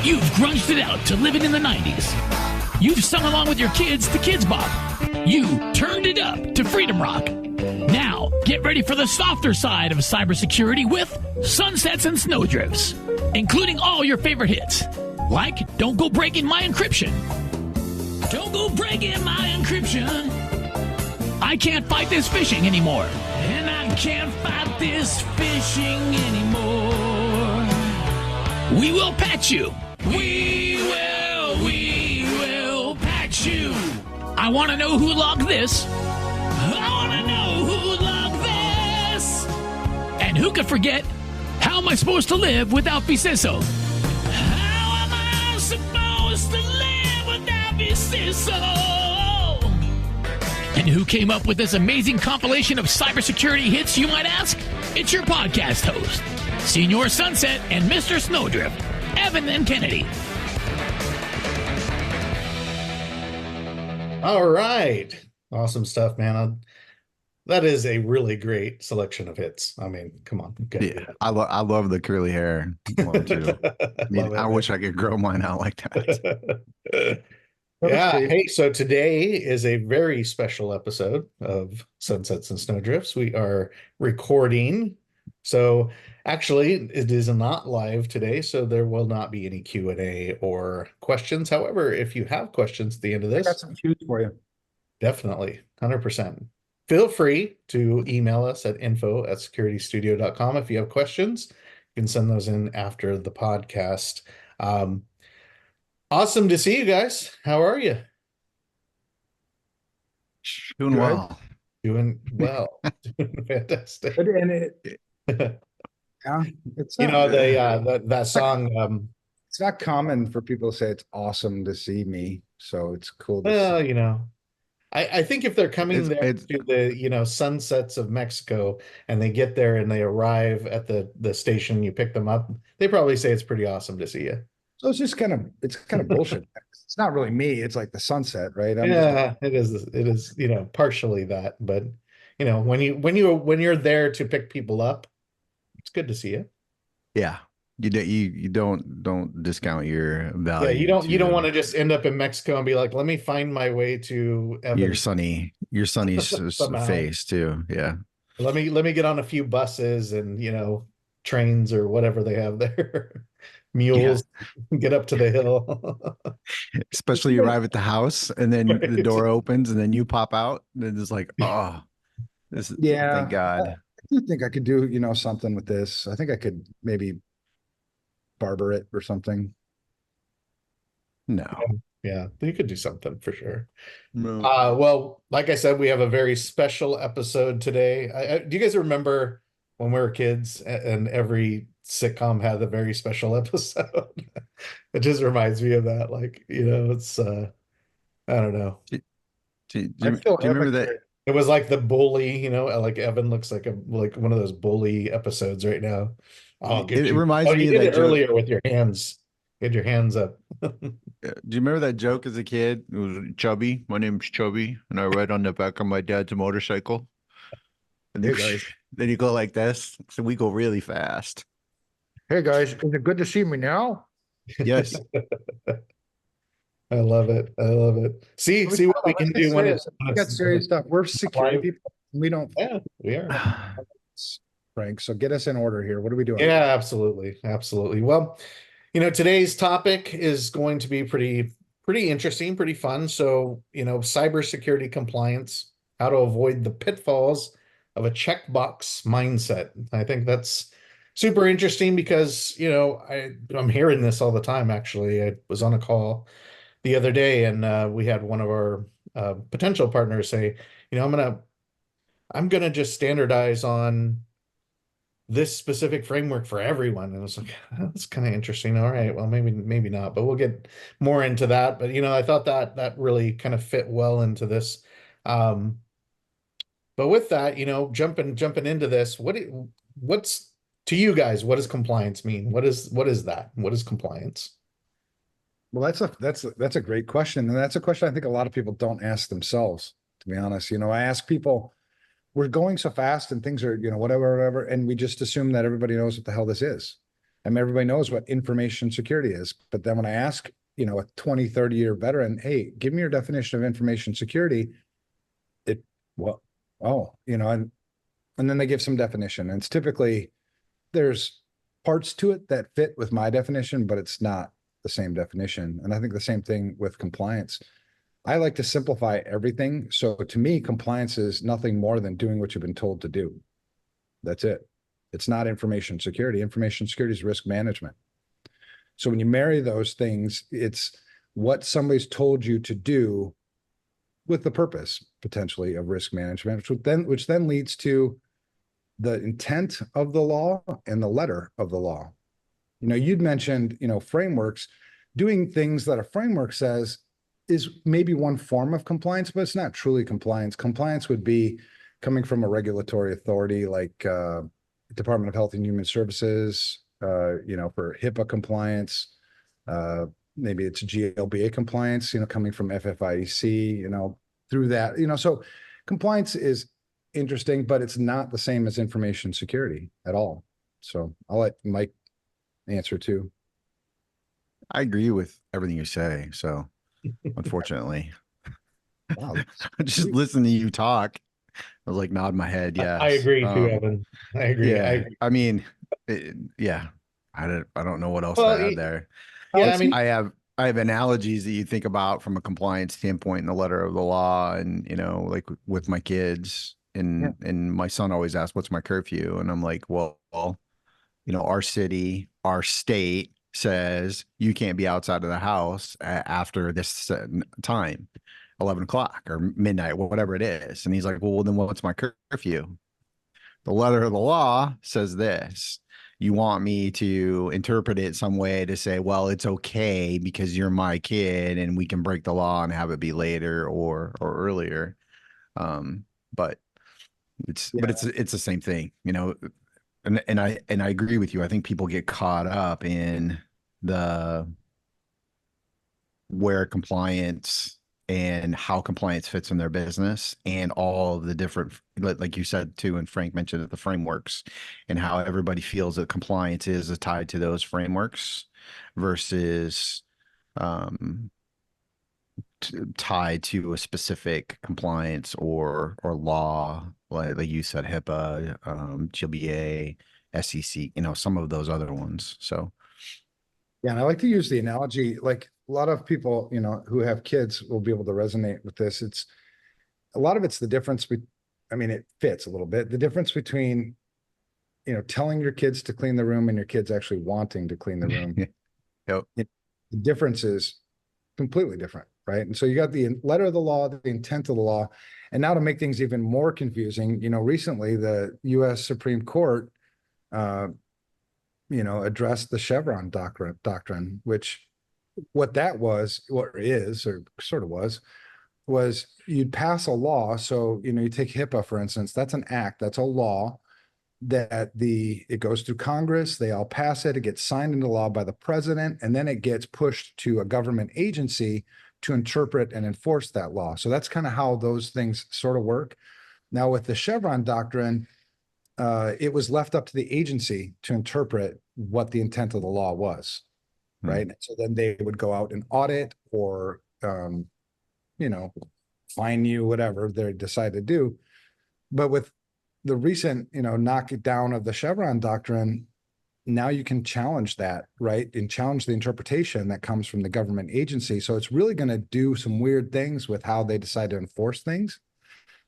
You've grunged it out to living in the 90s. You've sung along with your kids to Kids Bop. You turned it up to Freedom Rock. Now, get ready for the softer side of cybersecurity with Sunsets and Snowdrifts, including all your favorite hits, like Don't Go Breaking My Encryption. Don't go breaking my encryption. I can't fight this phishing anymore. And I can't fight this phishing anymore. We will patch you. We will patch you. I want to know who logged this. I want to know who logged this. And who could forget, how am I supposed to live without VCISO? How am I supposed to live without VCISO? And who came up with this amazing compilation of cybersecurity hits, you might ask? It's your podcast host, Senior Sunset and Mr. Snowdrift, Evan and Kennedy. All right. Awesome stuff, man. That is a really great selection of hits. I mean, come on. Okay. Yeah, I love the curly hair one too. I wish I could grow mine out like that. Yeah. Hey, so today is a very special episode of Sunsets and Snowdrifts. We are recording. So actually, it is not live today, so there will not be any Q&A or questions. However, if you have questions at the end of this, I got some cues for you. Definitely, 100%. Feel free to email us at info@securitystudio.com. If you have questions, you can send those in after the podcast. Awesome to see you guys. How are you? Doing well. Doing well. Doing fantastic. And yeah, it's not, that song. It's not common for people to say it's awesome to see me, so it's cool. I think if they're coming to the sunsets of Mexico and they get there and they arrive at the station, you pick them up, they probably say it's pretty awesome to see you. So it's just kind of bullshit. It's not really me. It's like the sunset, right? It is, partially that, but when you're there to pick people up, it's good to see you. Yeah. You don't discount your value. Yeah, you don't want to just end up in Mexico and be like, let me find my way to Evan. your sunny's face too. Yeah. Let me get on a few buses and trains or whatever they have there. Mules, get up to the hill. Especially you arrive at the house and then the door opens and then you pop out and it's like, oh, thank God. I do think I could do, something with this. I think I could maybe barber it or something. No. Yeah, you could do something for sure. No. Well, like I said, we have a very special episode today. Do you guys remember when we were kids and every sitcom had a very special episode? It just reminds me of that. It's I don't know. Do you remember that? It was like the bully, like Evan looks like one of those bully episodes right now. It reminds me of that joke earlier with your hands. Get your hands up. Do you remember that joke as a kid? It was Chubby. My name's Chubby, and I ride on the back of my dad's motorcycle. And then you go like this. So we go really fast. Hey guys, is it good to see me now? Yes. I love it. See what we can do when it's got serious stuff. We're security people. We don't. Yeah, we are. Frank, so get us in order here. What are we doing? Yeah, absolutely. Well, today's topic is going to be pretty interesting, pretty fun. So, cybersecurity compliance, how to avoid the pitfalls of a checkbox mindset. I think that's super interesting because, I'm hearing this all the time. Actually, I was on a call the other day and we had one of our potential partners say, I'm gonna just standardize on this specific framework for everyone. And I was like, that's kind of interesting. All right, well, maybe not, but we'll get more into that. But I thought that really kind of fit well into this. But with that, jumping into this, what's to you guys, what does compliance mean? What is that? What is compliance? Well, that's a great question. And that's a question I think a lot of people don't ask themselves, to be honest. I ask people, we're going so fast and things are, whatever, and we just assume that everybody knows what the hell this is. I mean, everybody knows what information security is, but then when I ask, you know, a 20, 30-year veteran, hey, give me your definition of information security, and then they give some definition. And it's typically, there's parts to it that fit with my definition, but it's not the same definition. And I think the same thing with compliance. I like to simplify everything. So to me, compliance is nothing more than doing what you've been told to do. That's it. It's not information security. Information security is risk management. So when you marry those things, it's what somebody's told you to do with the purpose potentially of risk management, which then leads to the intent of the law and the letter of the law. You know, you'd mentioned, you know, frameworks. Doing things that a framework says is maybe one form of compliance, but it's not truly compliance. Compliance would be coming from a regulatory authority like Department of Health and Human Services, you know, for HIPAA compliance. Maybe it's GLBA compliance, you know, coming from FFIEC, you know, through that, you know, so compliance is interesting, but it's not the same as information security at all. So I'll let Mike answer too. I agree with everything you say. So unfortunately, Wow. just listen to you talk. I was like nodding my head. Yes. I agree too, Evan. I agree. Yeah. I mean, yeah, I don't know what else Well, to add there. Yeah, I mean, I have analogies that you think about from a compliance standpoint in the letter of the law, and you know, like with my kids, and my son always asks, "What's my curfew?" And I'm like, "Well, you know, our city, our state says you can't be outside of the house after this time, 11 o'clock or midnight, whatever it is." And he's like, "Well, then what's my curfew?" The letter of the law says this. You want me to interpret it some way to say, well, it's okay because you're my kid and we can break the law and have it be later or earlier. But it's the same thing, you know, and I agree with you. I think people get caught up in where compliance and how compliance fits in their business and all of the different, like you said too, and Frank mentioned it, the frameworks, and how everybody feels that compliance is tied to those frameworks versus tied to a specific compliance or law, like you said, HIPAA, GLBA, SEC, you know, some of those other ones. So yeah, and I like to use the analogy, like a lot of people, you know, who have kids will be able to resonate with this. It's a lot of it's the difference. I mean, it fits a little bit. The difference between, you know, telling your kids to clean the room and your kids actually wanting to clean the room. Yep. The difference is completely different, right? And so you got the letter of the law, the intent of the law, and now to make things even more confusing, you know, recently the U.S. Supreme Court, you know, addressed the Chevron doctrine, which what that was, or is, or sort of was you'd pass a law. So, you know, you take HIPAA, for instance, that's an act, that's a law that it goes through Congress, they all pass it, it gets signed into law by the president, and then it gets pushed to a government agency to interpret and enforce that law. So that's kind of how those things sort of work. Now with the Chevron doctrine, it was left up to the agency to interpret what the intent of the law was, right? So then they would go out and audit or, you know, fine you, whatever they decide to do. But with the recent, you know, knock it down of the Chevron doctrine, now you can challenge that, right? And challenge the interpretation that comes from the government agency. So it's really going to do some weird things with how they decide to enforce things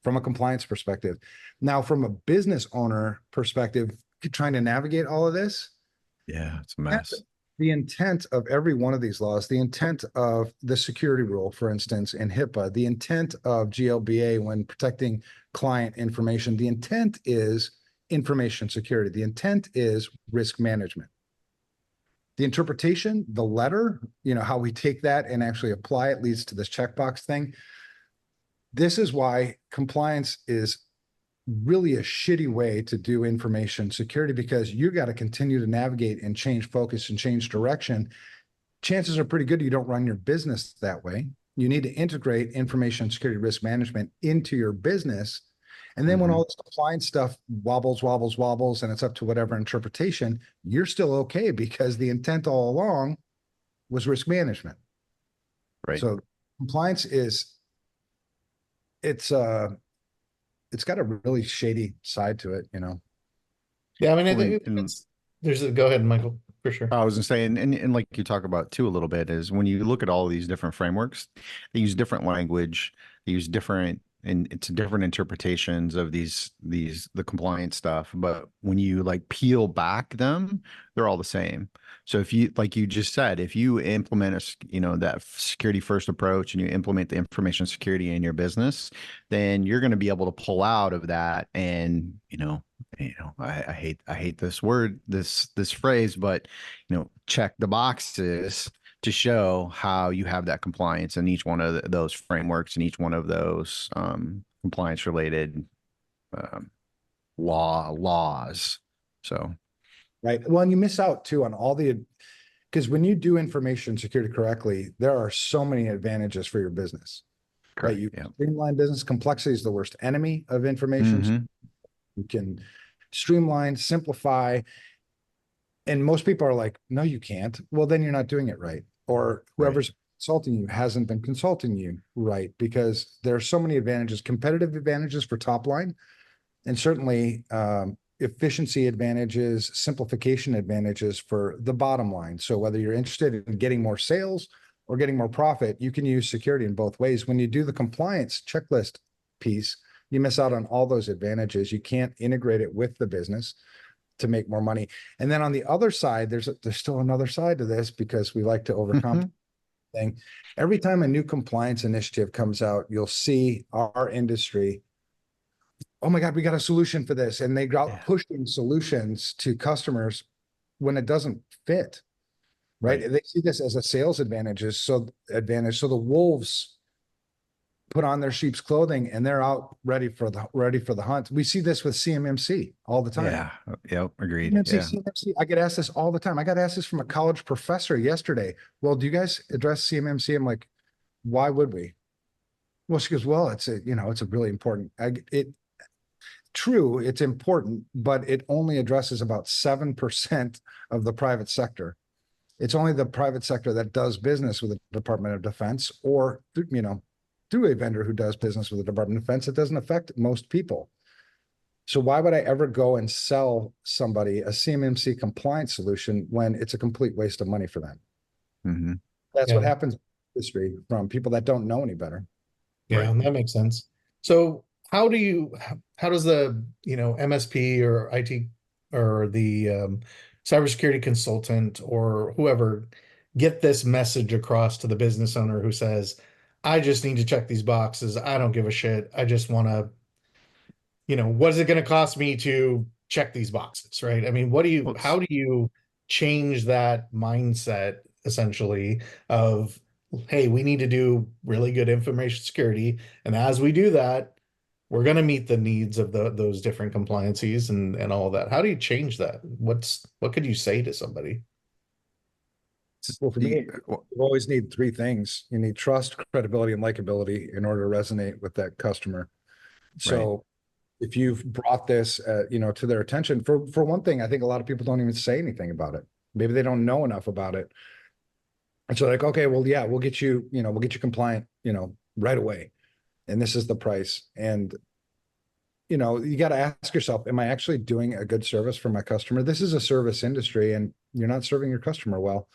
from a compliance perspective. Now, from a business owner perspective, trying to navigate all of this. Yeah, it's a mess. The intent of every one of these laws, the intent of the security rule, for instance, in HIPAA, the intent of GLBA when protecting client information, the intent is information security. The intent is risk management. The interpretation, the letter, you know, how we take that and actually apply it leads to this checkbox thing. This is why compliance is really a shitty way to do information security, because you got to continue to navigate and change focus and change direction. Chances are pretty good you don't run your business that way. You need to integrate information security risk management into your business. And then when all this compliance stuff wobbles, and it's up to whatever interpretation, you're still okay because the intent all along was risk management. Right. So compliance it's got a really shady side to it, Yeah, I mean, I Well, think go ahead, Michael, for sure. I was gonna say, and like you talk about too a little bit, is when you look at all these different frameworks, they use different language, they use different, and it's different interpretations of the compliance stuff. But when you like peel back them, they're all the same. So if you, like you just said, if you implement that security first approach and you implement the information security in your business, then you're going to be able to pull out of that. And I hate this word, this phrase, but check the boxes to show how you have that compliance in each one of those frameworks and each one of those compliance related laws. So, right. Well, and you miss out too on because when you do information security correctly, there are so many advantages for your business. correct. Right. You Yeah. streamline business. Complexity is the worst enemy of information. Mhm. You can streamline, simplify. And most people are like, no, you can't. Well, then you're not doing it right. Or whoever's consulting you hasn't been consulting you right, because there are so many advantages, competitive advantages for top line, and certainly efficiency advantages, simplification advantages for the bottom line. So whether you're interested in getting more sales or getting more profit, you can use security in both ways. When you do the compliance checklist piece, you miss out on all those advantages. You can't integrate it with the business to make more money. And then on the other side, there's still another side to this, because we like to overcome thing. Every time a new compliance initiative comes out, you'll see our industry, oh my God, we got a solution for this. And they go out pushing solutions to customers when it doesn't fit, right? They see this as a sales advantage. So the wolves put on their sheep's clothing and they're out ready for the hunt. We see this with CMMC all the time. Yeah. Yep. Agreed. CMMC. I get asked this all the time. I got asked this from a college professor yesterday. Well, do you guys address CMMC? I'm like, why would we? Well, she goes, well, it's a really important, true, it's important, but it only addresses about 7% of the private sector. It's only the private sector that does business with the Department of Defense, or, through a vendor who does business with the Department of Defense. It doesn't affect most people. So why would I ever go and sell somebody a CMMC compliance solution when it's a complete waste of money for them? Mm-hmm. That's what happens in the industry from people that don't know any better. Yeah, that makes sense. So how does the, MSP or IT or the cybersecurity consultant or whoever get this message across to the business owner who says, I just need to check these boxes. I don't give a shit. I just want to, what is it going to cost me to check these boxes, right? I mean, how do you change that mindset essentially of, hey, we need to do really good information security. And as we do that, we're going to meet the needs of those different compliances and all of that. How do you change that? What could you say to somebody? Well, for me, you always need three things. You need trust, credibility, and likability in order to resonate with that customer. So if you've brought this, to their attention, for one thing, I think a lot of people don't even say anything about it. Maybe they don't know enough about it. And so like, okay, well, yeah, we'll get you compliant, right away. And this is the price. And, you got to ask yourself, am I actually doing a good service for my customer? This is a service industry and you're not serving your customer well.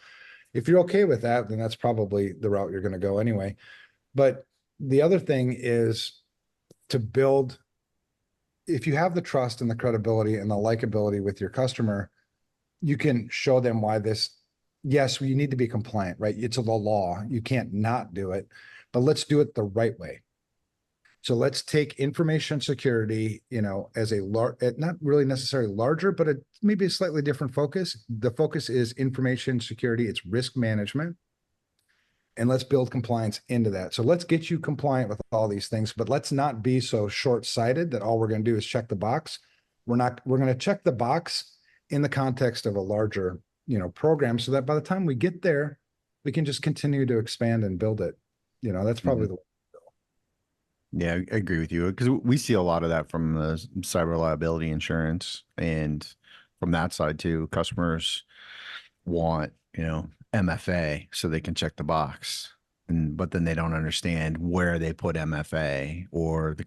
If you're okay with that, then that's probably the route you're going to go anyway. But the other thing is to build, if you have the trust and the credibility and the likability with your customer, you can show them why yes, you need to be compliant, right? It's the law. You can't not do it, but let's do it the right way. So let's take information security, as not really necessarily larger, but maybe a slightly different focus. The focus is information security. It's risk management. And let's build compliance into that. So let's get you compliant with all these things, but let's not be so short-sighted that all we're going to do is check the box. We're going to check the box in the context of a larger, program, so that by the time we get there, we can just continue to expand and build it. That's probably the way. Yeah, I agree with you because we see a lot of that from the cyber liability insurance, and from that side too, customers want, MFA so they can check the box. And but then they don't understand where they put MFA or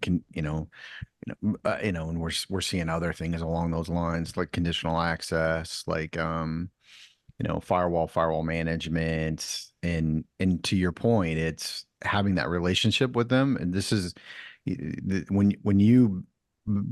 and we're seeing other things along those lines like conditional access, like firewall management, and to your point, it's having that relationship with them. And this is when you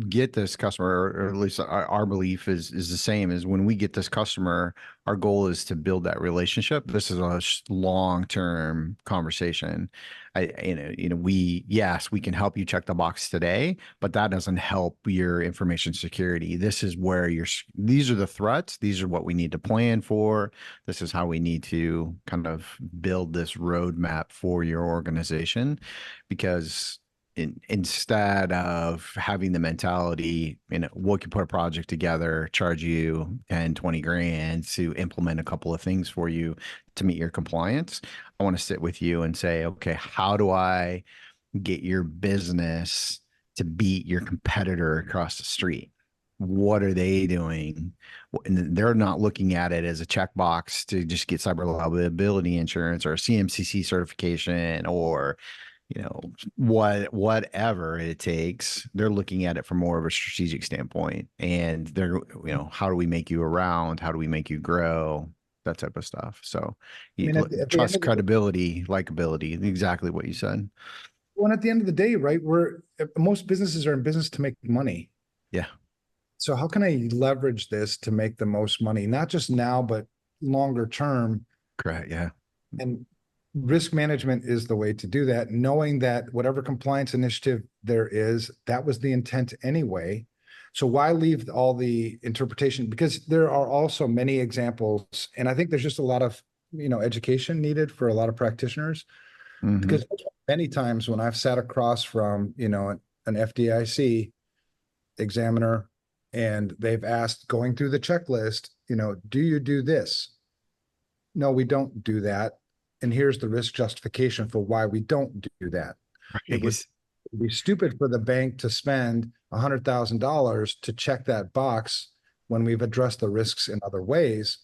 get this customer, or at least our belief is the same as when we get this customer, our goal is to build that relationship. This is a long-term conversation. Yes, we can help you check the box today, but that doesn't help your information security. These are the threats. These are what we need to plan for. This is how we need to kind of build this roadmap for your organization, because instead of having the mentality, we can put a project together, charge you 10, 20 grand to implement a couple of things for you to meet your compliance. I want to sit with you and say, okay, how do I get your business to beat your competitor across the street? What are they doing? And they're not looking at it as a checkbox to just get cyber liability insurance or a CMCC certification or whatever it takes. They're looking at it from more of a strategic standpoint, and they're, how do we make you around? How do we make you grow? That type of stuff. So at trust, credibility, likability, exactly what you said. Well, at the end of the day, right, most businesses are in business to make money. Yeah. So how can I leverage this to make the most money, not just now, but longer term? Correct. Yeah. And risk management is the way to do that, knowing that whatever compliance initiative there is, that was the intent anyway. So why leave all the interpretation? Because there are also many examples, and I think there's just a lot of, education needed for a lot of practitioners. Mm-hmm. Because many times when I've sat across from, an FDIC examiner and they've asked, going through the checklist, do you do this? No, we don't do that. And here's the risk justification for why we don't do that. Right. It would be stupid for the bank to spend $100,000 to check that box when we've addressed the risks in other ways.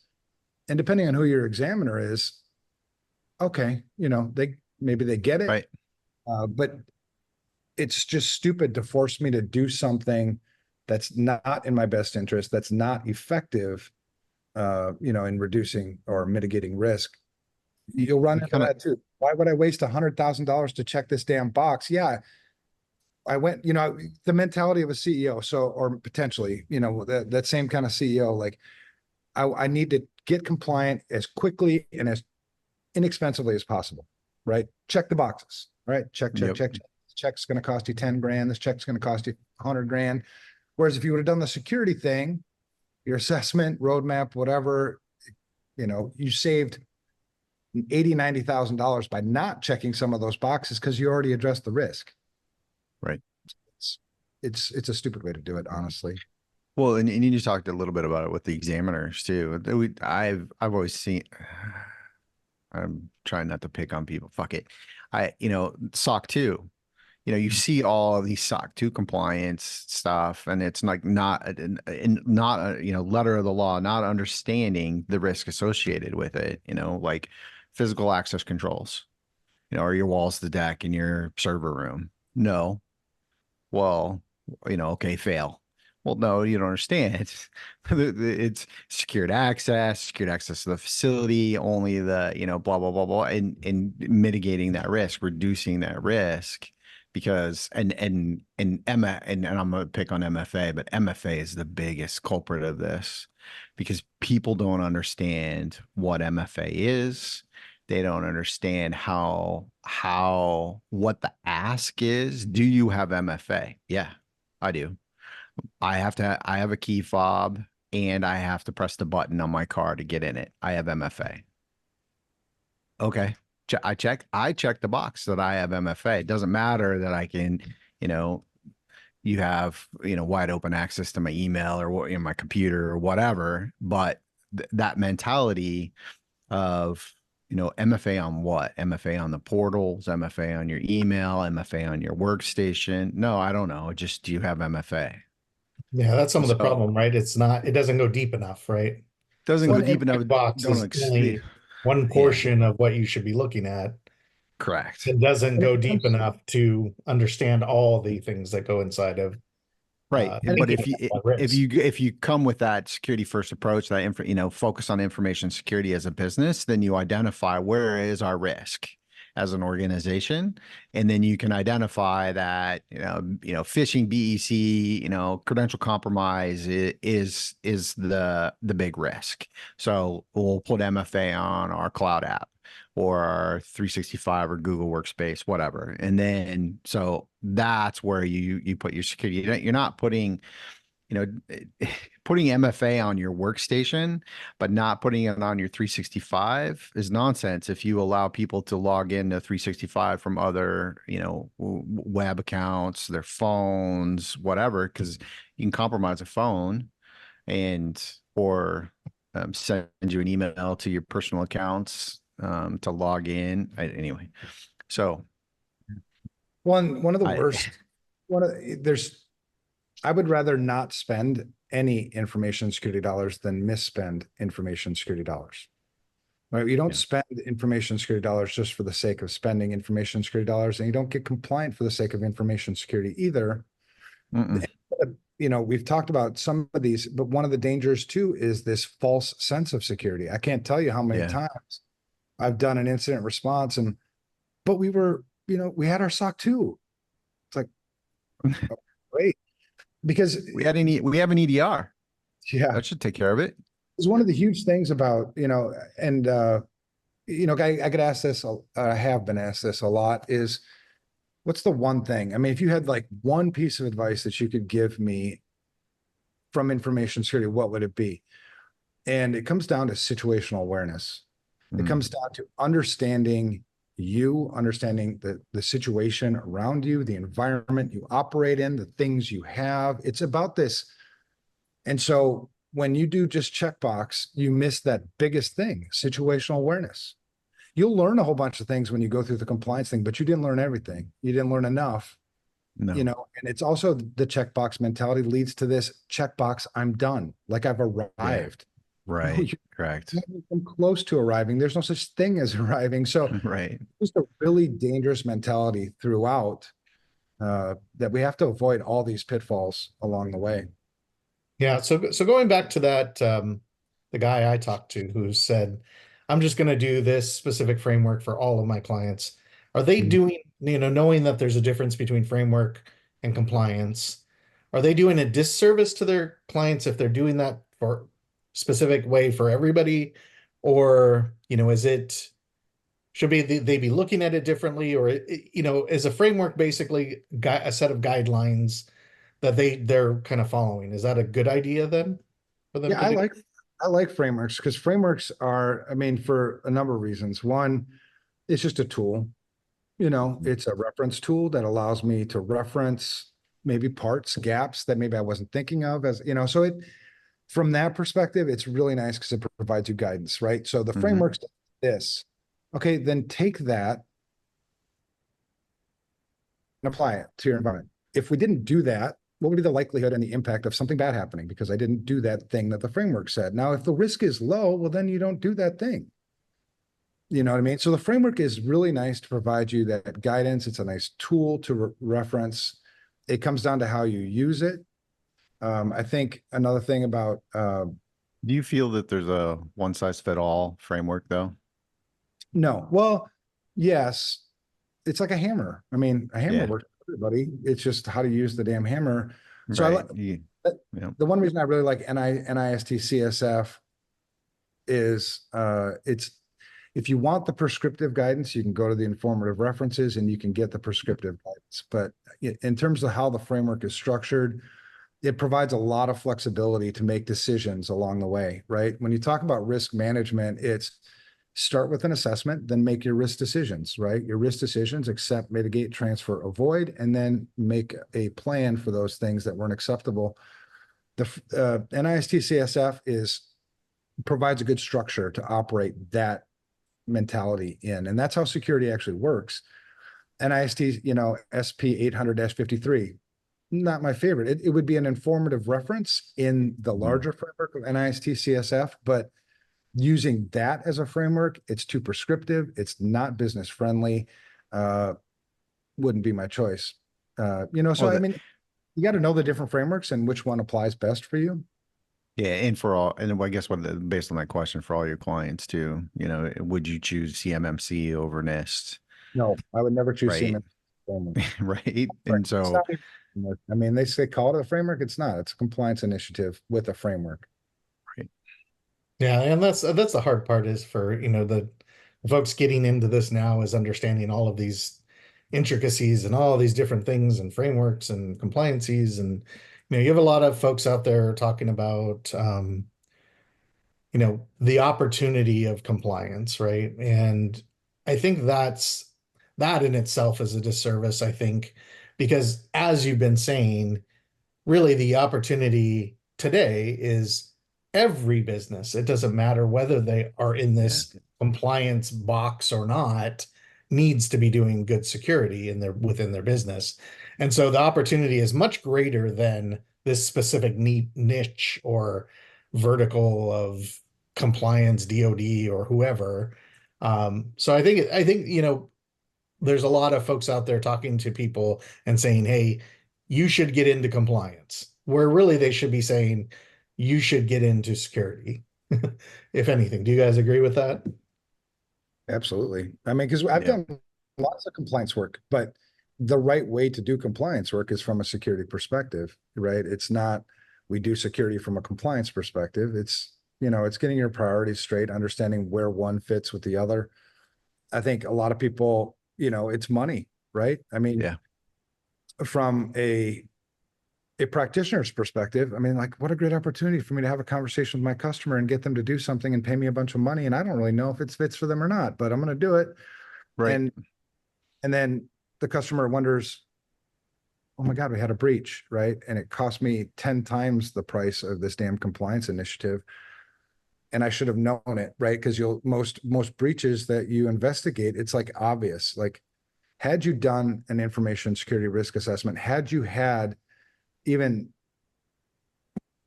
And depending on who your examiner is, okay, maybe they get it, right. But it's just stupid to force me to do something that's not in my best interest, that's not effective, in reducing or mitigating risk. You'll run into that too. Why would I waste $100,000 to check this damn box? Yeah, I went, the mentality of a CEO. So, or potentially, that same kind of CEO, like I need to get compliant as quickly and as inexpensively as possible, right? Check the boxes, right? Check. This check's going to cost you 10 grand. This check's going to cost you 100 grand. Whereas if you would have done the security thing, your assessment, roadmap, whatever, you saved $80,000-$90,000 by not checking some of those boxes because you already addressed the risk. Right. It's a stupid way to do it, honestly. Well, and you just talked a little bit about it with the examiners too. I've always seen. I'm trying not to pick on people. Fuck it. SOC 2. You see all of these SOC 2 compliance stuff, and it's like not a letter of the law, not understanding the risk associated with it. Like physical access controls. Are your walls the deck in your server room? No. Well, okay, fail. Well, no, you don't understand. It's secured access to the facility, only the, blah, blah, blah, blah, and mitigating that risk, reducing that risk. Because and I'm gonna pick on MFA, but MFA is the biggest culprit of this because people don't understand what MFA is. They don't understand what the ask is. Do you have MFA? Yeah, I do. I have a key fob and I have to press the button on my car to get in it. I have MFA. Okay. I check the box that I have MFA. It doesn't matter that I can, you have, wide open access to my email or my computer or whatever, but that mentality of, MFA on what? MFA on the portals, MFA on your email, MFA on your workstation. No, I don't know. Just do you have MFA? Yeah, that's some of the So problem, right? It doesn't go deep enough, right? doesn't So go the deep enough. box Don't is only one yeah, portion of what you should be looking at. correct. It doesn't go deep enough to understand all the things that go inside of Right. But thinking about risk. if you come with that security first approach, that focus on information security as a business, then you identify where is our risk as an organization, and then you can identify that phishing, BEC, credential compromise is the big risk. So we'll put MFA on our cloud app or our 365 or Google Workspace, whatever. And then, so that's where you put your security. You're not putting, putting MFA on your workstation, but not putting it on your 365 is nonsense. If you allow people to log into 365 from other, web accounts, their phones, whatever, because you can compromise a phone or send you an email to your personal accounts to log in. Anyway, so One of the worst, I would rather not spend any information security dollars than misspend information security dollars. Right? You don't spend information security dollars just for the sake of spending information security dollars, and you don't get compliant for the sake of information security either. We've talked about some of these, but one of the dangers too is this false sense of security. I can't tell you how many times I've done an incident response but we were, we had our SOC 2. It's like, oh, great. Because we have an EDR. Yeah. That should take care of it. It's one of the huge things about, I get asked this, I have been asked this a lot, is what's the one thing? I mean, if you had like one piece of advice that you could give me from information security, what would it be? And it comes down to situational awareness. It comes down to understanding the situation around you, the environment you operate in, the things you have. It's about this. And so when you do just checkbox, you miss that biggest thing, situational awareness. You'll learn a whole bunch of things when you go through the compliance thing, but you didn't learn everything. You didn't learn enough. No. And it's also the checkbox mentality leads to this checkbox, I'm done. Like I've arrived. Yeah. Right. Correct. I'm close to arriving. There's no such thing as arriving. So right. Just a really dangerous mentality throughout that we have to avoid all these pitfalls along the way. Yeah. So going back to that, the guy I talked to who said, I'm just going to do this specific framework for all of my clients. Are they doing, knowing that there's a difference between framework and compliance, are they doing a disservice to their clients if they're doing that for specific way for everybody? Or, should they be looking at it differently? Or, is a framework basically a set of guidelines that they're kind of following? Is that a good idea then for them? Yeah, I like frameworks because frameworks are, for a number of reasons. One, it's just a tool. It's a reference tool that allows me to reference maybe parts, gaps that maybe I wasn't thinking of so from that perspective, it's really nice because it provides you guidance, right? So the framework's this. Okay, then take that and apply it to your environment. If we didn't do that, what would be the likelihood and the impact of something bad happening? Because I didn't do that thing that the framework said. Now, if the risk is low, well, then you don't do that thing. You know what I mean? So the framework is really nice to provide you that guidance. It's a nice tool to reference. It comes down to how you use it. I think another thing about do you feel that there's a one size fit all framework though? No. Well, yes. It's like a hammer. A hammer works for everybody. It's just how to use the damn hammer. So right. The one reason I really like NIST CSF is it's if you want the prescriptive guidance, you can go to the informative references and you can get the prescriptive guidance. But in terms of how the framework is structured, it provides a lot of flexibility to make decisions along the way, right? When you talk about risk management, it's start with an assessment, then make your risk decisions, right? Your risk decisions, accept, mitigate, transfer, avoid, and then make a plan for those things that weren't acceptable. The NIST CSF provides a good structure to operate that mentality in, and that's how security actually works. NIST, SP 800-53, not my favorite. It would be an informative reference in the larger framework of NIST CSF, but using that as a framework, it's too prescriptive. It's not business friendly. Wouldn't be my choice. So I mean, you got to know the different frameworks and which one applies best for you. Yeah, and I guess based on that question, for all your clients too, would you choose CMMC over NIST? No, I would never choose Right. CMMC. Right. And so, I mean, they say call it a framework. It's not. It's a compliance initiative with a framework. right. Yeah, and that's the hard part is for, the folks getting into this now is understanding all of these intricacies and all these different things and frameworks and compliances. And, you have a lot of folks out there talking about, the opportunity of compliance, right? And I think that in itself is a disservice, I think, because as you've been saying, really the opportunity today is every business. It doesn't matter whether they are in this compliance box or not, needs to be doing good security within their business. And so the opportunity is much greater than this specific niche or vertical of compliance, DoD or whoever. So I think there's a lot of folks out there talking to people and saying, hey, you should get into compliance, where really they should be saying you should get into security, if anything. Do you guys agree with that? Absolutely. I mean, because I've done lots of compliance work, but the right way to do compliance work is from a security perspective, right? It's not, we do security from a compliance perspective. It's, it's getting your priorities straight, understanding where one fits with the other. I think a lot of people, it's money, right? I mean, from a practitioner's perspective, I mean, like, what a great opportunity for me to have a conversation with my customer and get them to do something and pay me a bunch of money. And I don't really know if it fits for them or not, but I'm going to do it. Right. And then the customer wonders, oh my God, we had a breach, right? And it cost me 10 times the price of this damn compliance initiative. And I should have known it, right? Because most breaches that you investigate, it's like obvious. Like, had you done an information security risk assessment, had you had even,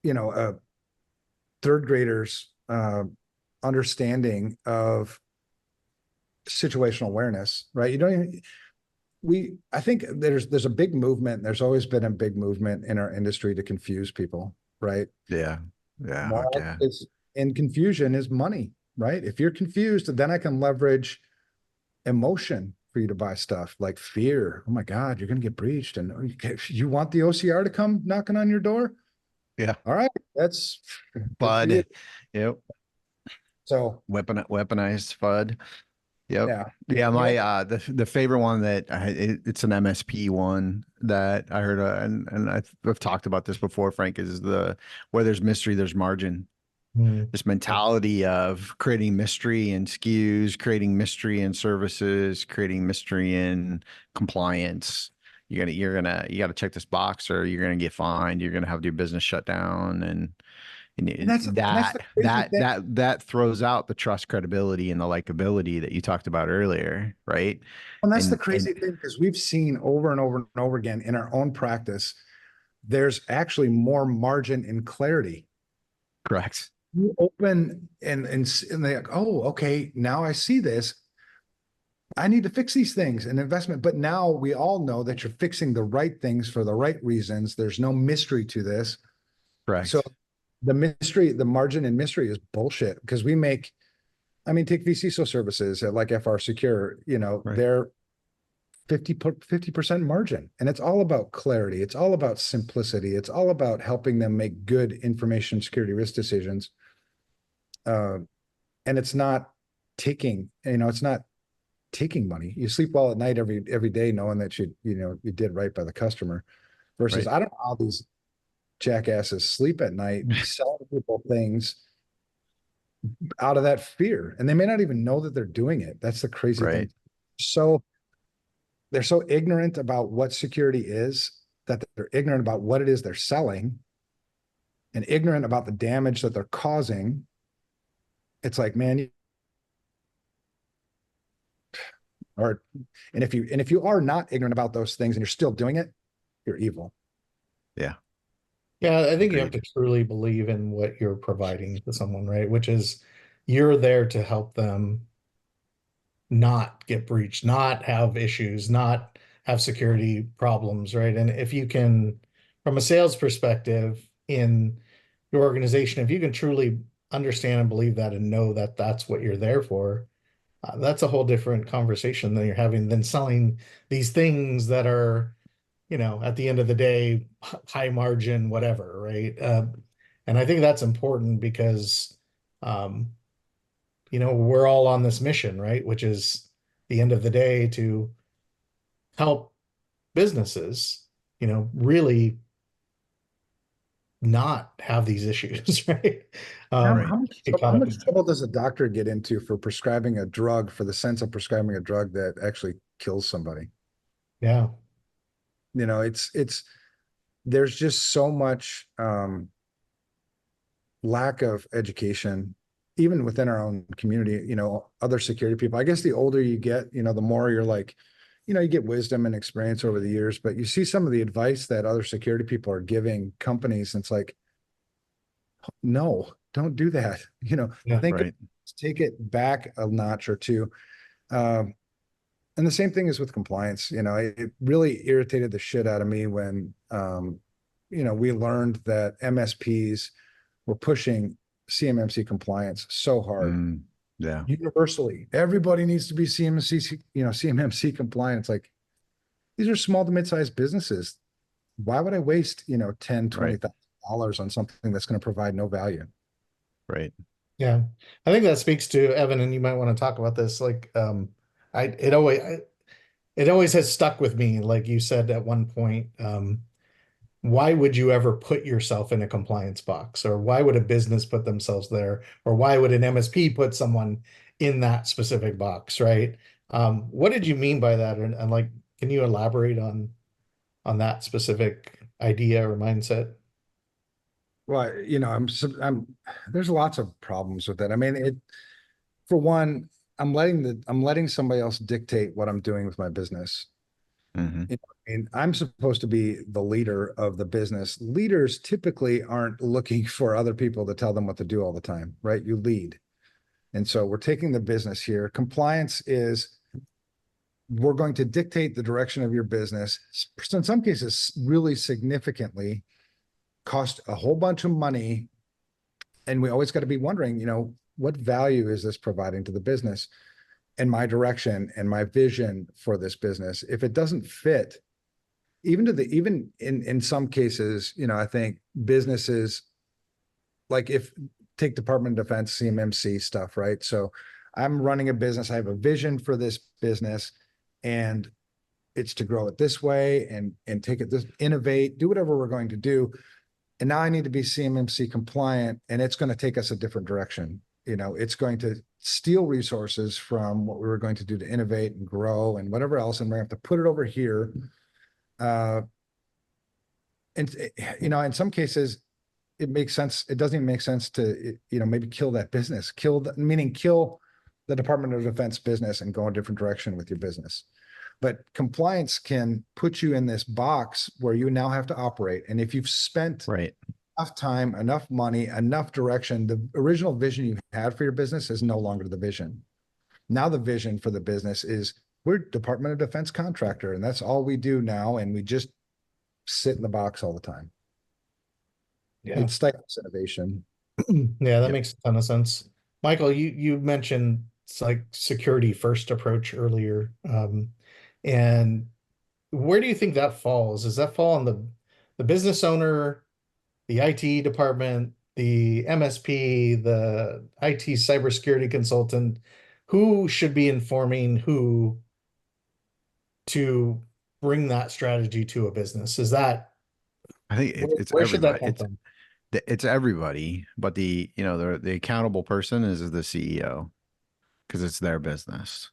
a third grader's understanding of situational awareness, right? You don't even, I think there's a big movement. There's always been a big movement in our industry to confuse people, right? Yeah. And confusion is money, right? If you're confused, then I can leverage emotion for you to buy stuff like fear. Oh my God, you're going to get breached. And you want the OCR to come knocking on your door? Yeah. All right. That's FUD. Yep. So weaponized FUD. Yep. Yeah. Yeah. My, the favorite one that it's an MSP one that I heard, and I've talked about this before, Frank, is where there's mystery, there's margin. This mentality of creating mystery in SKUs, creating mystery in services, creating mystery in compliance. You got to check this box or you're going to get fined. You're going to have your business shut down. And that throws out the trust, credibility, and the likability that you talked about earlier. Right. And that's the crazy thing, because we've seen over and over and over again in our own practice, there's actually more margin in clarity. Correct. You open and they're like, oh, okay, now I see this. I need to fix these things and investment. But now we all know that you're fixing the right things for the right reasons. There's no mystery to this. Correct. So the margin in mystery is bullshit, because take vCISO services at like FR Secure, they're 50% margin. And it's all about clarity. It's all about simplicity. It's all about helping them make good information security risk decisions. And it's not taking money. You sleep well at night every day knowing that you did right by the customer, versus I don't know how these jackasses sleep at night selling people things out of that fear. And they may not even know that they're doing it. That's the crazy thing. So they're so ignorant about what security is, that they're ignorant about what it is they're selling, and ignorant about the damage that they're causing. It's like, man, Or, and if you are not ignorant about those things and you're still doing it, you're evil. Yeah. Yeah, I think you have Agreed. to truly believe in what you're providing to someone, right? Which is you're there to help them not get breached, not have issues, not have security problems, right? And if you can, from a sales perspective in your organization, if you can truly understand and believe that and know that that's what you're there for, that's a whole different conversation than you're having than selling these things that are, at the end of the day, high margin, whatever, right? And I think that's important because, um, we're all on this mission, right? Which is the end of the day to help businesses, really not have these issues, right? Right. Get caught How up much in. trouble does a doctor get into for prescribing a drug for the sense of prescribing a drug that actually kills somebody? Yeah. There's just so much lack of education, even within our own community, other security people. I guess the older you get, the more you're like, you get wisdom and experience over the years, but you see some of the advice that other security people are giving companies, and it's like, no, don't do that. Yeah. Think, Right. take it back a notch or two. Um, and the same thing is with compliance. It really irritated the shit out of me when, we learned that MSPs were pushing CMMC compliance so hard. Yeah. Universally, everybody needs to be CMMC compliant. It's like, these are small to mid-sized businesses. Why would I waste, $10,000, $20,000 on something that's going to provide no value? Right. Yeah. I think that speaks to Evan, and you might want to talk about this. Like, it always has stuck with me. Like you said at one point, why would you ever put yourself in a compliance box, or why would a business put themselves there, or why would an MSP put someone in that specific box, right? What did you mean by that? And like, can you elaborate on that specific idea or mindset? Well, there's lots of problems with it. I mean, for one, I'm letting somebody else dictate what I'm doing with my business. Hmm. And I'm supposed to be the leader of the business. Leaders typically aren't looking for other people to tell them what to do all the time, right? You lead. And so we're taking the business here. Compliance is, we're going to dictate the direction of your business. So in some cases, really significantly cost a whole bunch of money. And we always got to be wondering, what value is this providing to the business and my direction and my vision for this business? If it doesn't fit, even in some cases, I think businesses, like take Department of Defense, CMMC stuff, right? So I'm running a business. I have a vision for this business, and it's to grow it this way and take it this, innovate, do whatever we're going to do. And now I need to be CMMC compliant, and it's going to take us a different direction. It's going to steal resources from what we were going to do to innovate and grow and whatever else, and we're going to have to put it over here. And in some cases, it makes sense. It doesn't even make sense to, maybe kill that business, meaning kill the Department of Defense business and go a different direction with your business. But compliance can put you in this box where you now have to operate. And if you've spent enough time, enough money, enough direction, the original vision you had for your business is no longer the vision. Now the vision for the business is, we're Department of Defense contractor, and that's all we do now. And we just sit in the box all the time. Yeah. It stifles innovation. Yeah, that makes a ton of sense. Michael, you mentioned it's like security first approach earlier. And where do you think that falls? Does that fall on the business owner, the IT department, the MSP, the IT cybersecurity consultant? Who should be informing who to bring that strategy to a business? Is that, I think it's where should that everybody. come from? It's everybody, but the accountable person is the CEO, because it's their business.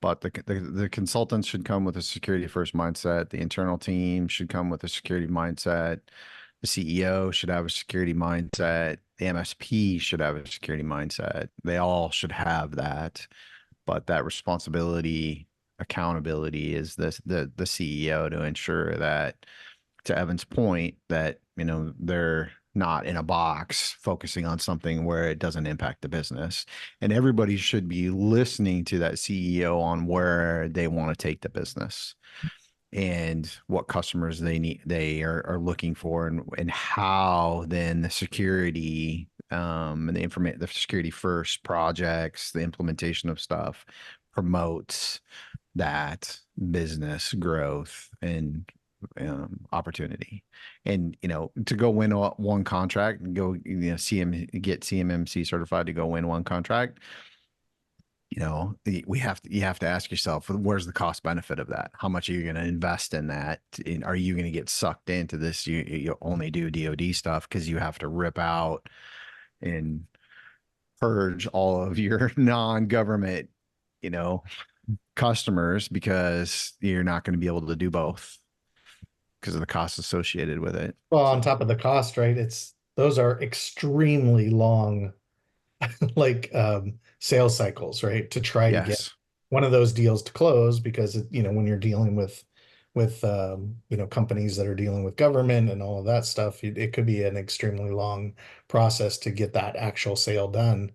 But the consultants should come with a security first mindset. The internal team should come with a security mindset. The CEO should have a security mindset. The MSP should have a security mindset. They all should have that. But that responsibility accountability is the CEO to ensure that, to Evan's point, that, you know, they're not in a box focusing on something where it doesn't impact the business. And everybody should be listening to that CEO on where they want to take the business and what customers they are looking for, and how then the security and the security first projects, the implementation of stuff promotes that business growth and opportunity. And, you know, to go win one contract and go, you know, get CMMC certified to go win one contract, you know, you have to ask yourself, where's the cost benefit of that? How much are you going to invest in that? Are you going to get sucked into this? You only do DoD stuff because you have to rip out and purge all of your non-government, you know, customers, because you're not going to be able to do both because of the costs associated with it. Well, on top of the cost, right? Those are extremely long, like sales cycles, right? To try to get one of those deals to close, because you know, when you're dealing with you know, companies that are dealing with government and all of that stuff, it could be an extremely long process to get that actual sale done.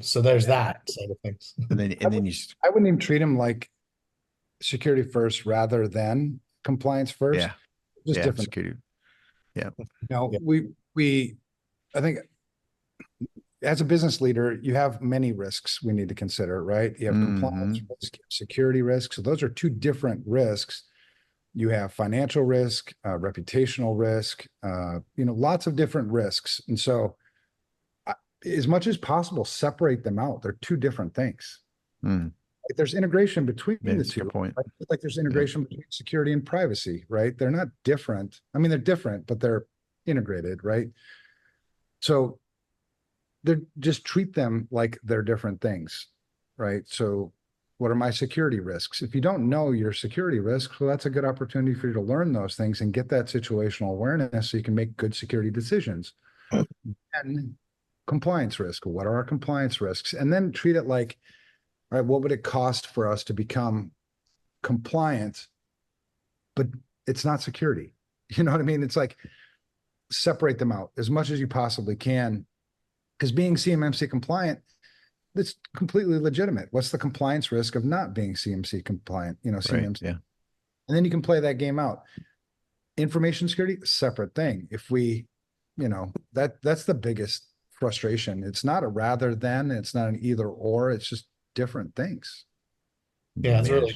So there's that side of things. And then I wouldn't even treat them like security first rather than compliance first. Yeah. Just different. Security. Yeah. No, we I think as a business leader, you have many risks we need to consider, right? You have compliance risk, security risk. So those are two different risks. You have financial risk, reputational risk, you know, lots of different risks. And so as much as possible, separate them out. They're two different things. Like there's integration between the two. Point. Right? Like there's integration between security and privacy, right? They're not different. I mean, they're different, but they're integrated, right? So they're just treat them like they're different things, right? So what are my security risks? If you don't know your security risks, well, that's a good opportunity for you to learn those things and get that situational awareness so you can make good security decisions. And compliance risk, what are our compliance risks? And then treat it like, all right, what would it cost for us to become compliant? But it's not security. You know what I mean? It's like, separate them out as much as you possibly can, because being CMMC compliant, that's completely legitimate. What's the compliance risk of not being CMC compliant? You know, CMMC. Right, yeah. And then you can play that game out. Information security, separate thing. If we, you know, that's the biggest frustration. It's not a rather than, it's not an either or, it's just different things. Yeah, it's really,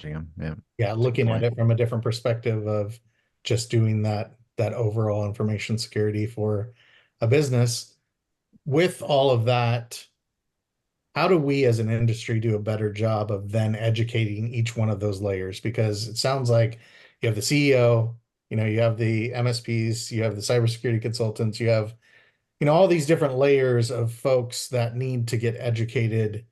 looking at it from a different perspective of just doing that overall information security for a business. With all of that, how do we as an industry do a better job of then educating each one of those layers? Because it sounds like you have the CEO, you know, you have the MSPs, you have the cybersecurity consultants, you have, you know, all these different layers of folks that need to get educated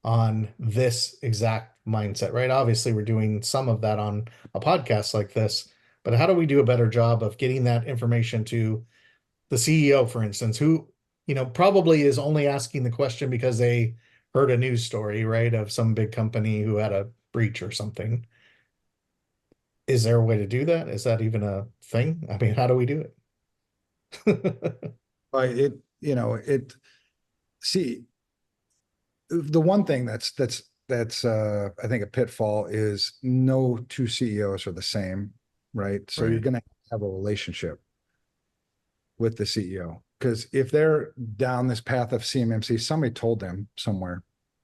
on this exact mindset, right? Obviously, we're doing some of that on a podcast like this, but how do we do a better job of getting that information to the CEO, for instance, who, you know, probably is only asking the question because they heard a news story, right, of some big company who had a breach or something? Is there a way to do that? Is that even a thing? I mean, how do we do it? See, the one thing that's I think a pitfall is no two CEOs are the same, right? So you're going to have a relationship with the CEO, because if they're down this path of CMMC, somebody told them somewhere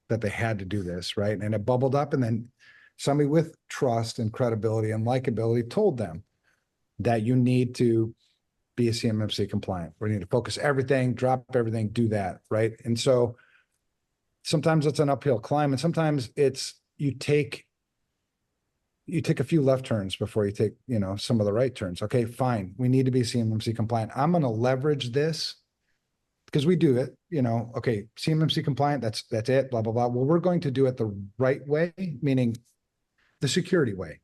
that they had to do this, right? And it bubbled up, and then somebody with trust and credibility and likability told them that you need to be a CMMC compliant. We need to focus everything, drop everything, do that, right? And so sometimes it's an uphill climb, and sometimes it's you take a few left turns before you take, you know, some of the right turns. Okay, fine. We need to be CMMC compliant. I'm going to leverage this because we do it, you know, okay, CMMC compliant, that's it, blah, blah, blah. Well, we're going to do it the right way, meaning the security way.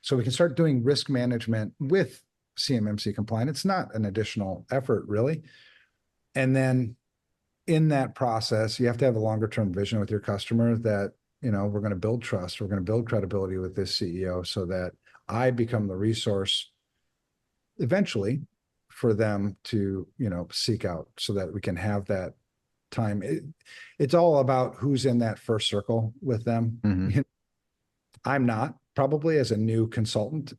So we can start doing risk management with CMMC compliant. It's not an additional effort, really. And then in that process, you have to have a longer term vision with your customer that we're going to build trust. We're going to build credibility with this CEO so that I become the resource eventually for them to, seek out so that we can have that time. It's all about who's in that first circle with them. Mm-hmm. I'm not, probably, as a new consultant.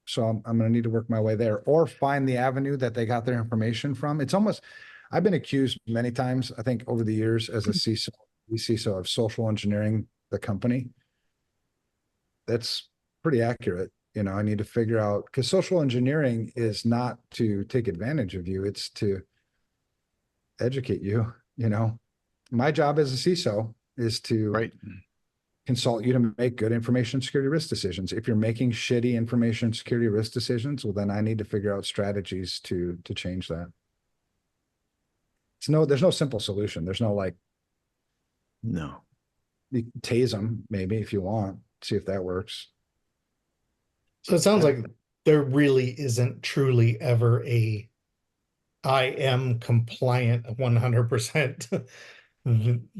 So I'm going to need to work my way there or find the avenue that they got their information from. It's almost, I've been accused many times, I think, over the years as a CISO of social engineering the company. That's pretty accurate. I need to figure out, because social engineering is not to take advantage of you. It's to educate you. My job as a CISO is to consult you to make good information security risk decisions. If you're making shitty information security risk decisions, well, then I need to figure out strategies to change that. There's no simple solution. There's no no. You can tase them maybe if you want, see if that works. So it sounds like there really isn't truly ever a I am compliant 100%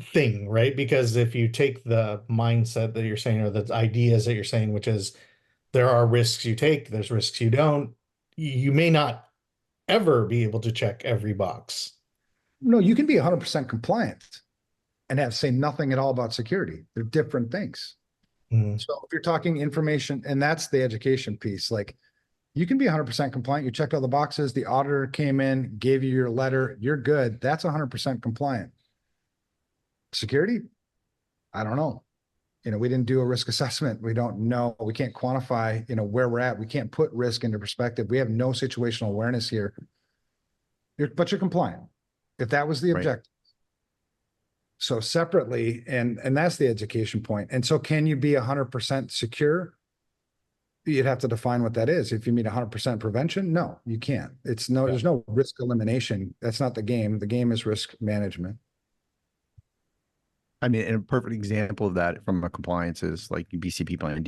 thing, right? Because if you take the mindset that you're saying, or the ideas that you're saying, which is there are risks you take, there's risks you don't, you may not ever be able to check every box. No, you can be 100% compliant and say nothing at all about security. They're different things. So if you're talking information, and that's the education piece, you can be 100% compliant. You checked all the boxes. The auditor came in, gave you your letter. You're good. That's 100% compliant. Security? I don't know. We didn't do a risk assessment. We don't know. We can't quantify, where we're at. We can't put risk into perspective. We have no situational awareness here. But you're compliant. If that was the objective. So separately, and that's the education point. And so can you be 100% secure? You'd have to define what that is. If you mean 100% prevention, no, you can't. There's no risk elimination. That's not the game. The game is risk management. I mean, and a perfect example of that from a compliance is like BCP plan.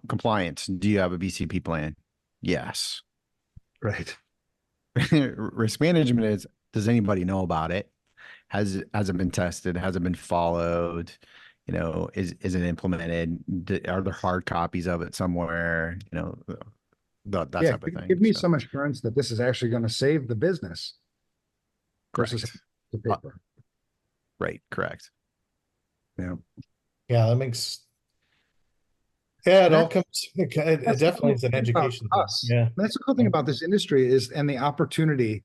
Compliance. Do you have a BCP plan? Yes. Right. Risk management is, does anybody know about it? Has it been tested? Has it been followed? Is it implemented? Are there hard copies of it somewhere? That type of thing. Give me some assurance that this is actually going to save the business. Correct. The paper. Right. Correct. Yeah, that makes. Yeah, it all comes. It definitely is an education. Yeah, that's the cool thing about this industry and the opportunity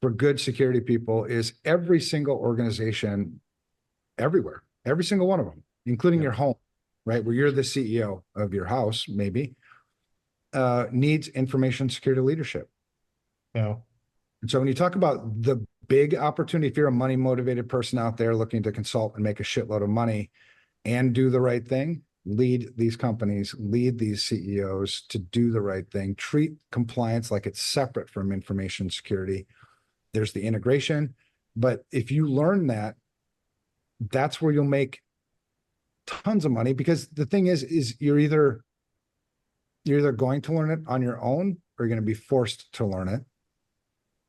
for good security people is every single organization, everywhere, every single one of them, including your home, right, where you're the CEO of your house, maybe, needs information security leadership. Yeah. And so when you talk about the big opportunity, if you're a money motivated person out there looking to consult and make a shitload of money and do the right thing, lead these companies, lead these CEOs to do the right thing, treat compliance like it's separate from information security. There's the integration, but if you learn that, that's where you'll make tons of money, because the thing is you're either going to learn it on your own or you're going to be forced to learn it.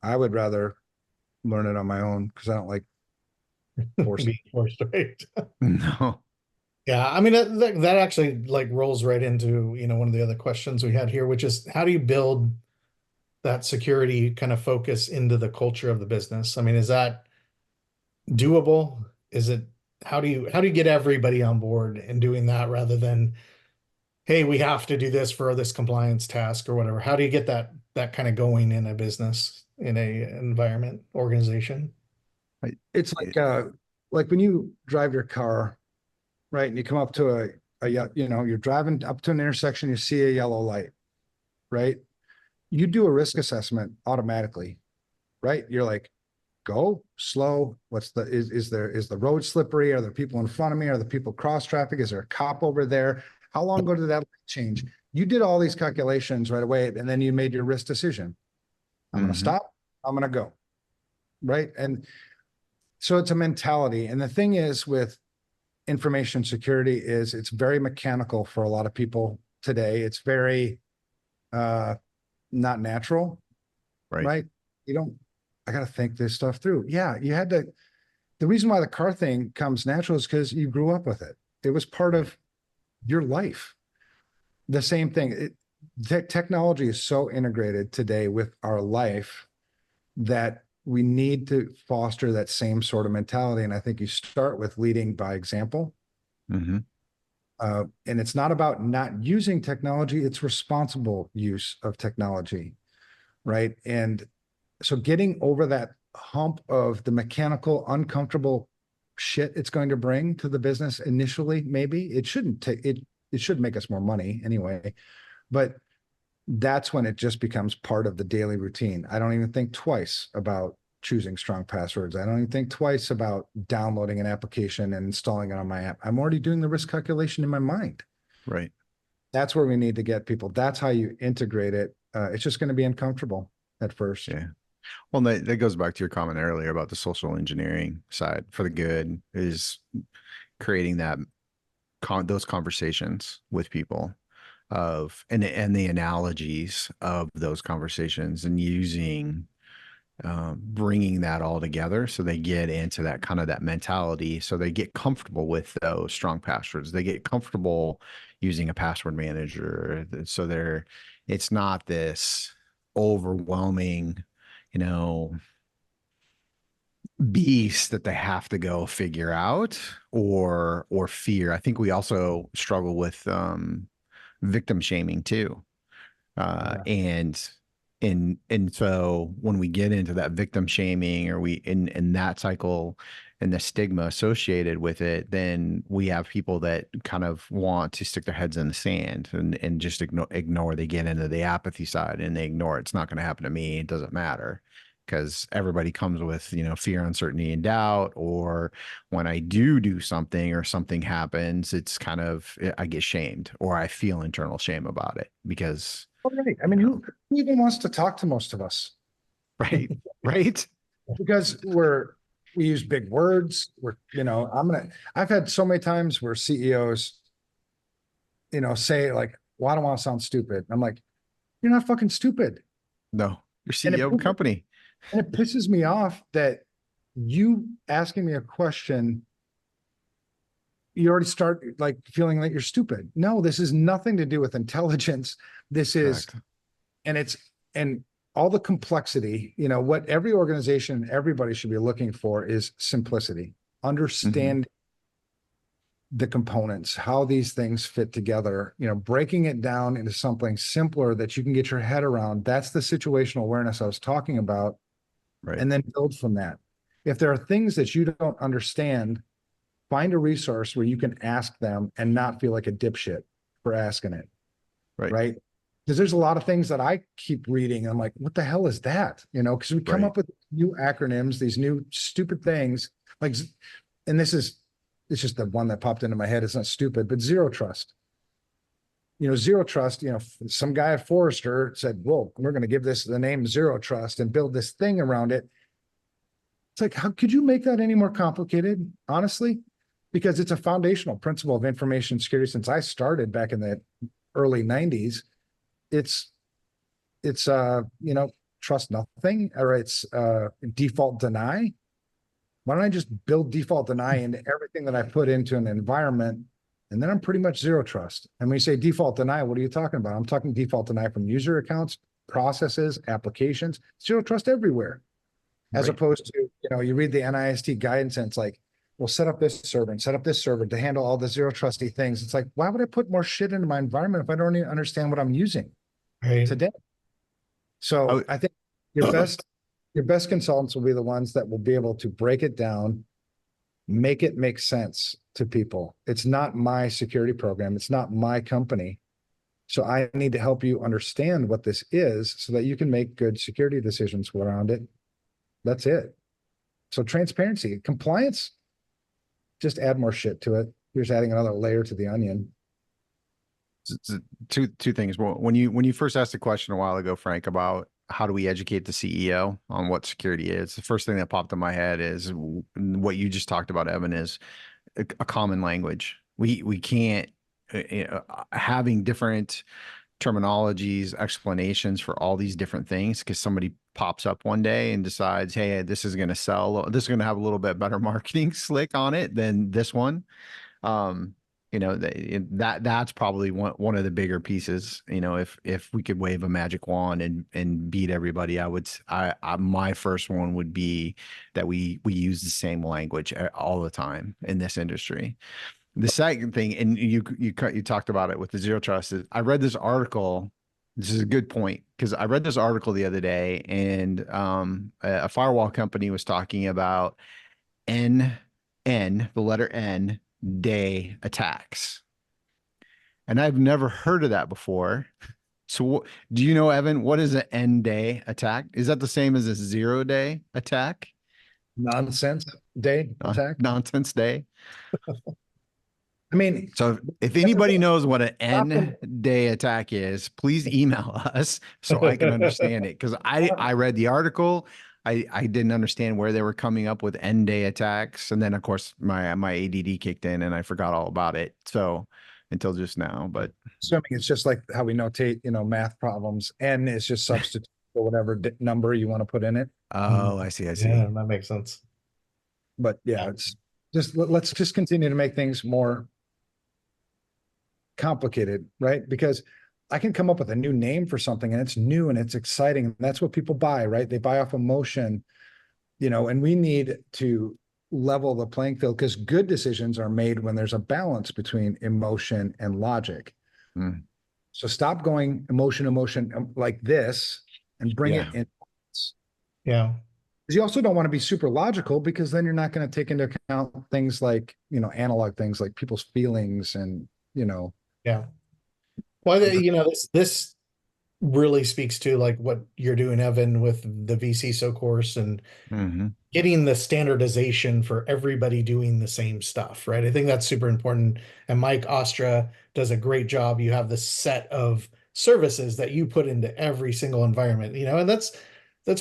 I would rather learn it on my own because I don't like forcing. Forced, right? No. Yeah, I mean that actually rolls right into one of the other questions we had here, which is how do you build that security kind of focus into the culture of the business? I mean, is that doable? Is it, how do you get everybody on board in doing that rather than, hey, we have to do this for this compliance task or whatever? How do you get that kind of going in a business, in a environment, organization? It's like when you drive your car, right? And you come up to you're driving up to an intersection, you see a yellow light, right? You do a risk assessment automatically, right? You're like, go slow. Is the road slippery? Are there people in front of me? Are the people cross traffic? Is there a cop over there? How long ago did that change? You did all these calculations right away, and then you made your risk decision. I'm going to stop. I'm going to go. Right. And so it's a mentality. And the thing is with information security is it's very mechanical for a lot of people today. It's very not natural. Right. I got to think this stuff through. Yeah. the reason why the car thing comes natural is because you grew up with it. It was part of your life. The same thing. Technology is so integrated today with our life that we need to foster that same sort of mentality. And I think you start with leading by example. Mm-hmm. And it's not about not using technology, it's responsible use of technology, right? And so getting over that hump of the mechanical, uncomfortable shit it's going to bring to the business initially, maybe it shouldn't take it. It should make us more money anyway, but that's when it just becomes part of the daily routine. I don't even think twice about choosing strong passwords. I don't even think twice about downloading an application and installing it on my app. I'm already doing the risk calculation in my mind. Right. That's where we need to get people. That's how you integrate it. It's just going to be uncomfortable at first. Yeah. Well, that goes back to your comment earlier about the social engineering side for the good, is creating those conversations with people and the analogies of those conversations, and using bringing that all together so they get into that kind of that mentality, so they get comfortable with those strong passwords, they get comfortable using a password manager, so it's not this overwhelming, beast that they have to go figure out or fear. I think we also struggle with victim shaming too. And so when we get into that victim shaming, or we in that cycle and the stigma associated with it, then we have people that kind of want to stick their heads in the sand and just ignore. They get into the apathy side and they ignore it. It's not going to happen to me. It doesn't matter, because everybody comes with, fear, uncertainty, and doubt. Or when I do something or something happens, it's kind of, I get shamed, or I feel internal shame about it because. Right. I mean, who even wants to talk to most of us? Right. Right. Because we use big words. I've had so many times where CEOs, say like, well, I don't want to sound stupid. I'm like, you're not fucking stupid. No, you're CEO of a company. And it pisses me off that you asking me a question, you already start like feeling like you're stupid. No, this is nothing to do with intelligence. This is, Correct. and all the complexity, what every organization, everybody should be looking for is simplicity, understand the components, how these things fit together, breaking it down into something simpler that you can get your head around. That's the situational awareness I was talking about. Right. And then build from that. If there are things that you don't understand, find a resource where you can ask them and not feel like a dipshit for asking it. Right. Because there's a lot of things that I keep reading. I'm like, what the hell is that? Because we come up with new acronyms, these new stupid things like, and it's just the one that popped into my head. It's not stupid, but zero trust. Zero trust, some guy at Forrester said, well, we're going to give this the name Zero Trust and build this thing around it. It's like, how could you make that any more complicated, honestly? Because it's a foundational principle of information security since I started back in the early 90s. It's trust nothing, or it's default deny. Why don't I just build default deny into everything that I put into an environment? And then I'm pretty much zero trust. And when you say default deny, what are you talking about? I'm talking default deny from user accounts, processes, applications, zero trust everywhere. As opposed to, you read the NIST guidance and it's like, well, set up this server and set up this server to handle all the zero trusty things. It's like, why would I put more shit into my environment if I don't even understand what I'm using today? So I think your best consultants will be the ones that will be able to break it down, make it make sense to people. It's not my security program. It's not my company. So I need to help you understand what this is so that you can make good security decisions around it. That's it. So transparency, compliance, just add more shit to it. You're just adding another layer to the onion. Two things. Well, when you first asked the question a while ago, Frank, about how do we educate the CEO on what security is, the first thing that popped in my head is what you just talked about, Evan, is a common language. We can't having different terminologies, explanations for all these different things, because somebody pops up one day and decides, hey, this is going to sell, this is going to have a little bit better marketing slick on it than this one. You know, that's probably one of the bigger pieces. You know, if we could wave a magic wand and beat everybody, my first one would be that we use the same language all the time in this industry. The second thing, and you talked about it with the zero trust, is I read this article. This is a good point, because I read this article the other day, and a firewall company was talking about the letter N, day attacks. And I've never heard of that before. So do you know, Evan, what is an N day attack? Is that the same as a 0 day attack? Nonsense day attack. Nonsense day. I mean, so if anybody knows what an N day attack is, please email us so I can understand it. Because I read the article, I didn't understand where they were coming up with N day attacks, and then of course my ADD kicked in and I forgot all about it. So until just now, but assuming it's just like how we notate, you know, math problems. N is just substitute for whatever number you want to put in it. Oh, I see. Yeah, that makes sense. But yeah, it's just, let's just continue to make things more complicated, right? Because I can come up with a new name for something and it's new and it's exciting. And that's what people buy, right? They buy off emotion, you know, and we need to level the playing field, because good decisions are made when there's a balance between emotion and logic. So stop going emotion like this and bring it in. Yeah. Because you also don't want to be super logical, because then you're not going to take into account things like, you know, analog things like people's feelings and, you know. Yeah. Well, you know, this really speaks to like what you're doing, Evan, with the vCISO course and getting the standardization for everybody doing the same stuff, right? I think that's super important. And Mike Ostra does a great job. You have this set of services that you put into every single environment, you know, and that's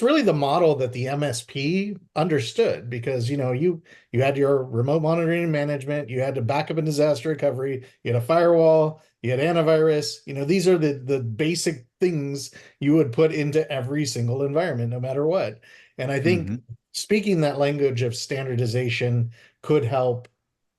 really the model that the MSP understood, because, you know, you had your remote monitoring and management, you had to backup and disaster recovery, you had a firewall, you had antivirus, you know, these are the basic things you would put into every single environment, no matter what. And I think speaking that language of standardization could help,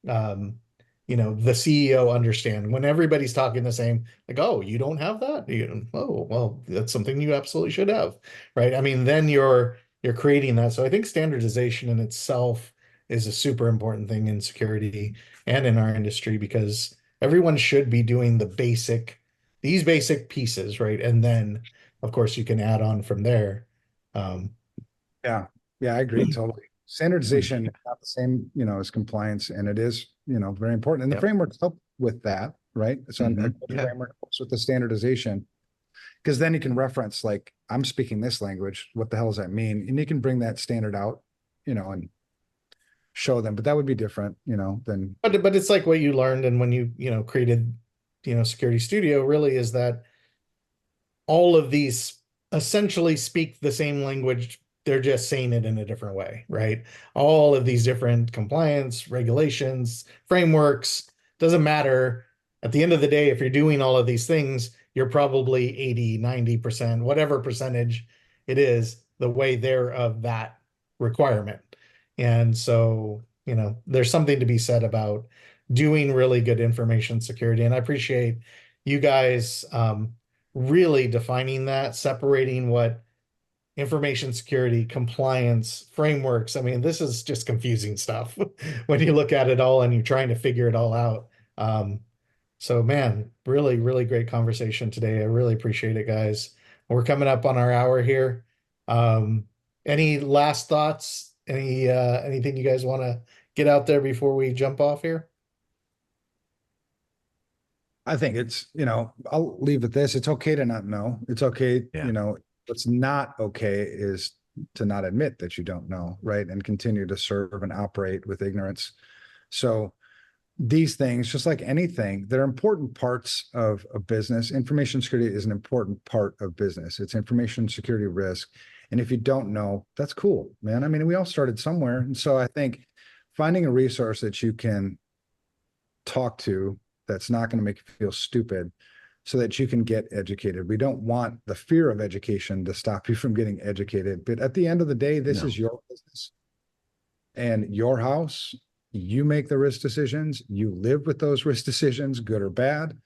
you know, the CEO understand when everybody's talking the same, like, oh, you don't have that? Oh, well, that's something you absolutely should have, right? I mean, then you're creating that. So I think standardization in itself is a super important thing in security and in our industry, because everyone should be doing these basic pieces, right? And then, of course, you can add on from there. Yeah, I agree totally. Standardization is not the same, you know, as compliance, and it is, you know, very important. And the frameworks help with that, right? So a framework helps with the standardization, because then you can reference, like, I'm speaking this language, what the hell does that mean? And you can bring that standard out, you know, and show them. But that would be different, you know, than. But it's like what you learned, and when you know, created, you know, SecurityStudio, really is that all of these essentially speak the same language. They're just saying it in a different way, right? All of these different compliance, regulations, frameworks, doesn't matter. At the end of the day, if you're doing all of these things, you're probably 80, 90%, whatever percentage it is, the way they're of that requirement. And so, you know, there's something to be said about doing really good information security. And I appreciate you guys really defining that, separating what information security, compliance, frameworks. I mean, this is just confusing stuff when you look at it all and you're trying to figure it all out. So man, really, really great conversation today. I really appreciate it, guys. We're coming up on our hour here. Any last thoughts? Anything you guys want to get out there before we jump off here? I think it's, you know, I'll leave with this. It's okay to not know. It's okay, you know. What's not okay is to not admit that you don't know, right? And continue to serve and operate with ignorance. So these things, just like anything, they're important parts of a business. Information security is an important part of business. It's information security risk. And if you don't know, that's cool, man. I mean, we all started somewhere. And so I think finding a resource that you can talk to that's not going to make you feel stupid, so that you can get educated. We don't want the fear of education to stop you from getting educated. But at the end of the day, this is your business and your house. You make the risk decisions. You live with those risk decisions, good or bad.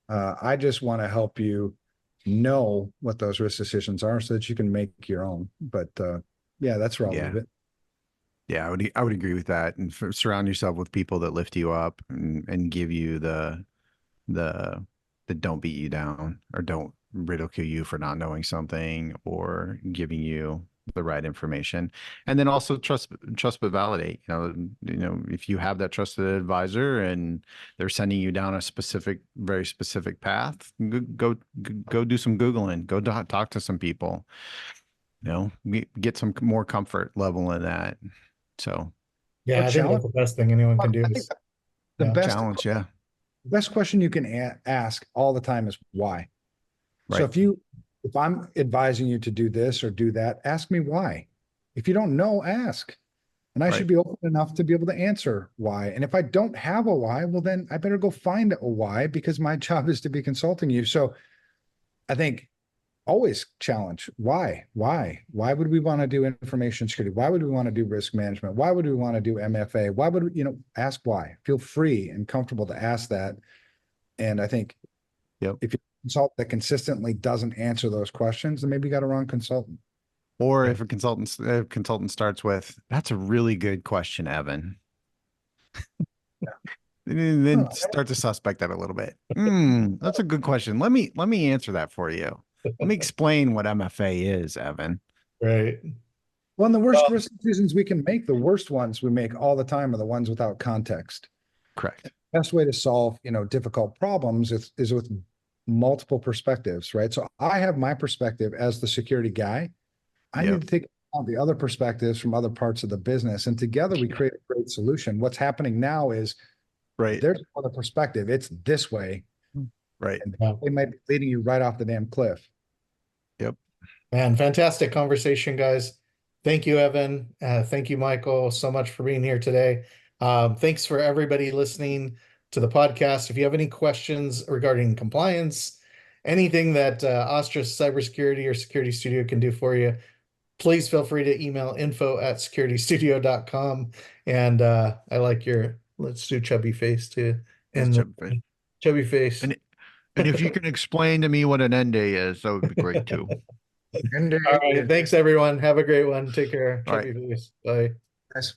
I just want to help you know what those risk decisions are so that you can make your own. But yeah, that's where I'll leave it. Yeah, I would agree with that. And surround yourself with people that lift you up and give you the that don't beat you down or don't ridicule you for not knowing something or giving you the right information. And then also trust but validate. You know, if you have that trusted advisor and they're sending you down a very specific path, go do some Googling, go talk to some people, you know, get some more comfort level in that. So yeah, I think that's the best thing anyone can do. The best challenge, yeah. The best question you can ask all the time is why. Right. So if I'm advising you to do this or do that, ask me why. If you don't know, ask. And I should be open enough to be able to answer why. And if I don't have a why, well, then I better go find a why, because my job is to be consulting you. So I think always challenge why would we want to do information security? Why would we want to do risk management? Why would we want to do MFA? Why would we, you know, ask why? Feel free and comfortable to ask that. And I think if you consult that consistently doesn't answer those questions, then maybe you got a wrong consultant. Or if a consultant starts with, "That's a really good question, Evan." And then start to suspect that a little bit. That's a good question. Let me answer that for you. Let me explain what MFA is, Evan. Right. One of the worst risk decisions we can make, the worst ones we make all the time, are the ones without context. Correct. The best way to solve, you know, difficult problems is with multiple perspectives, right? So I have my perspective as the security guy. I need to take on the other perspectives from other parts of the business, and together we create a great solution. What's happening now is there's another perspective. It's this way. Right. And they might be leading you right off the damn cliff. Yep. Man, fantastic conversation, guys. Thank you, Evan. Thank you, Michael, so much for being here today. Thanks for everybody listening to the podcast. If you have any questions regarding compliance, anything that Ostra Cybersecurity or SecurityStudio can do for you, please feel free to email info@securitystudio.com. And I like your, let's do chubby face too. And chubby face. And if you can explain to me what an end day is, that would be great too. All right. Thanks, everyone. Have a great one. Take care. Chubby face. Bye. Yes.